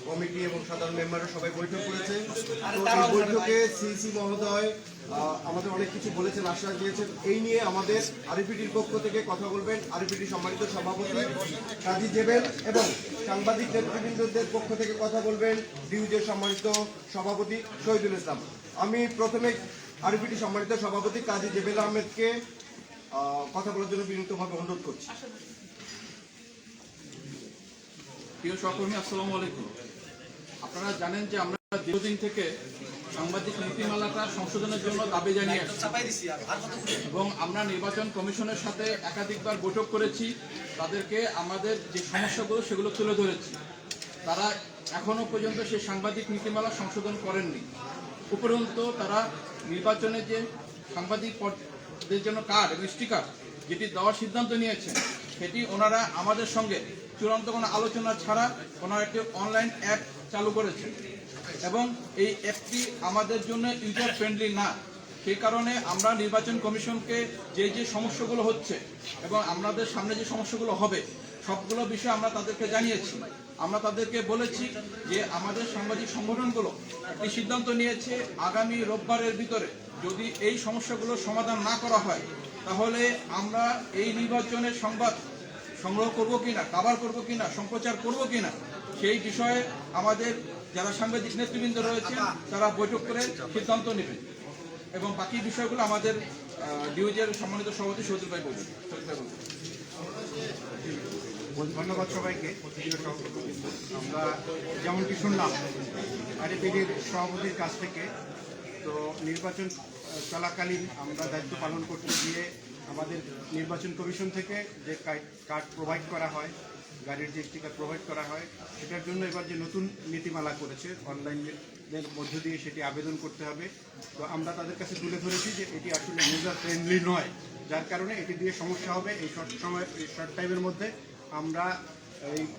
Committee এবং সাধারণ মেম্বাররা সবাই বৈঠক করেছেন। তো এই বৈঠকে সিইসি মহোদয় আমাদের অনেক কিছু বলেছেন, আশ্বাস দিয়েছেন। এই নিয়ে আমাদের আরইপিটির পক্ষ থেকে কথা বলবেন আরইপিটির সম্মানিত সভাপতি কাজী জেবেল এবং সাংবাদিক নেতৃবৃন্দদের পক্ষ থেকে কথা বলবেন ডিউজের সম্মানিত সভাপতি শহীদুল ইসলাম। আমি প্রথমে আরইপিটির সম্মানিত সভাপতি কাজী জেবেল আহমেদকে কথা বলার জন্য বিনীতভাবে অনুরোধ করছি। প্রিয় সহকর্মী, আসসালামু আলাইকুম। আপনারা জানেন যে আমরা দীর্ঘদিন থেকে সাংবাদিক নীতিমালাটা সংশোধনের জন্য দাবি জানিয়ে আসছি এবং আমরা নির্বাচন কমিশনের সাথে একাধিকবার বৈঠক করেছি। তাদেরকে আমাদের যে সমস্যাগুলো সেগুলো তুলে ধরেছি। তারা এখনো পর্যন্ত সেই সাংবাদিক নীতিমালা সংশোধন করেননি। উপরন্তু তারা নির্বাচনে যে সাংবাদিকদের জন্য কার্ড এবং স্টিকার যেটি দেওয়ার সিদ্ধান্ত নিয়েছেন, সেটি ওনারা আমাদের সঙ্গে চূড়ান্ত কোনো আলোচনা ছাড়া ওনারা একটি অনলাইন অ্যাপ চালু করেছেন এবং এই অ্যাপটি আমাদের জন্য ইউজার ফ্রেন্ডলি না। সেই কারণে আমরা নির্বাচন কমিশনকে যে সমস্যাগুলো হচ্ছে এবং আমাদের সামনে যে সমস্যাগুলো হবে সবগুলো বিষয়ে আমরা তাদেরকে জানিয়েছি। আমরা তাদেরকে বলেছি যে আমাদের সাংবাদিক সংগঠনগুলো একটি সিদ্ধান্ত নিয়েছে আগামী রোববারের ভিতরে যদি এই সমস্যাগুলোর সমাধান না করা হয় তাহলে আমরা এই নির্বাচনের সংবাদ সংগ্রহ করব কিনা, কাভার করব কিনা, সম্প্রচার করব কিনা, সেই বিষয়ে আমাদের যারা সাংবাদিক নেতৃবৃন্দ রয়েছে তারা বৈঠক করে সিদ্ধান্ত নেবেন এবং বাকি বিষয়গুলো আমাদের ডিউজের সম্মানিত সভাপতি শহীদুল ভাই বলবেন। ধন্যবাদ সবাইকে। আমরা যেমনটি শুনলাম আরইপিটির সভাপতির কাছ থেকে, তো নির্বাচন চলাকালীন আমরা দায়িত্ব পালন করতে গিয়ে আমাদের নির্বাচন কমিশন থেকে যে কার্ড প্রোভাইড করা হয়, গাড়ির যে স্টিকার প্রোভাইড করা হয়, সেটার জন্য এবার যে নতুন নীতিমালা করেছে অনলাইনের মধ্য দিয়ে সেটি আবেদন করতে হবে। তো আমরা তাদের কাছে তুলে ধরেছি যে এটি আসলে ইউজার ফ্রেন্ডলি নয়, যার কারণে এটি দিয়ে সমস্যা হবে। এই শর্ট টাইমের মধ্যে আমরা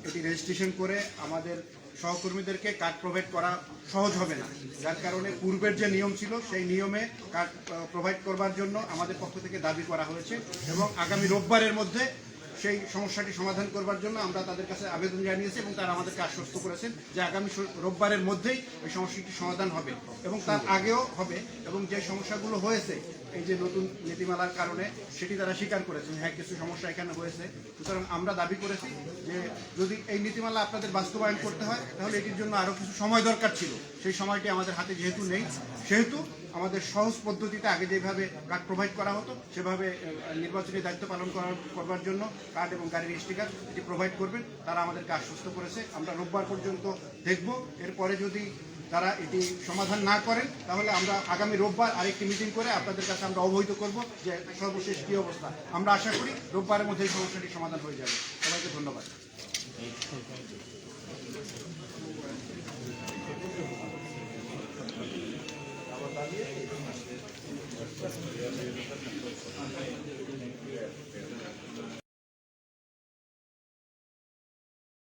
এটি রেজিস্ট্রেশন করে আমাদের সহকর্মীদেরকে কার্ড প্রোভাইড করা সহজ হবে না, যার কারণে পূর্বের যে নিয়ম ছিল সেই নিয়মে কার্ড প্রোভাইড করবার জন্য আমাদের পক্ষ থেকে দাবি করা হয়েছে এবং আগামী রোববারের মধ্যে সেই সমস্যাটি সমাধান করবার জন্য আমরা তাদের কাছে আবেদন জানিয়েছি এবং তারা আমাদেরকে আশ্বস্ত করেছেন যে আগামী রোববারের মধ্যেই এই সমস্যাটি সমাধান হবে এবং তার আগেও হবে। এবং যে সমস্যাগুলো হয়েছে এই যে নতুন নীতিমালার কারণে সেটি তারা স্বীকার করেছেন, হ্যাঁ কিছু সমস্যা এখানে হয়েছে। সুতরাং আমরা দাবি করেছি যে যদি এই নীতিমালা আপনাদের বাস্তবায়ন করতে হয় তাহলে এটির জন্য আরও কিছু সময় দরকার ছিল, সেই সময়টি আমাদের হাতে যেহেতু নেই, সেহেতু আমাদের সহজ পদ্ধতিতে আগে যেভাবে কার্ড প্রোভাইড করা হতো সেভাবে নির্বাচনী দায়িত্ব পালন করবার জন্য কার্ড এবং গাড়ির স্টিকার এটি প্রোভাইড করবেন। তারা আমাদেরকে আশ্বস্ত করেছে। আমরা রোববার পর্যন্ত দেখব, এরপরে যদি তারা এটি সমাধান না করেন তাহলে আমরা আগামী রোববার আরেকটি মিটিং করে আপনাদের কাছে আমরা অবহিত করব যে সর্বশেষ কী অবস্থা। আমরা আশা করি রোববারের মধ্যে এই সমস্যাটি সমাধান হয়ে যাবে। সবাইকে ধন্যবাদ।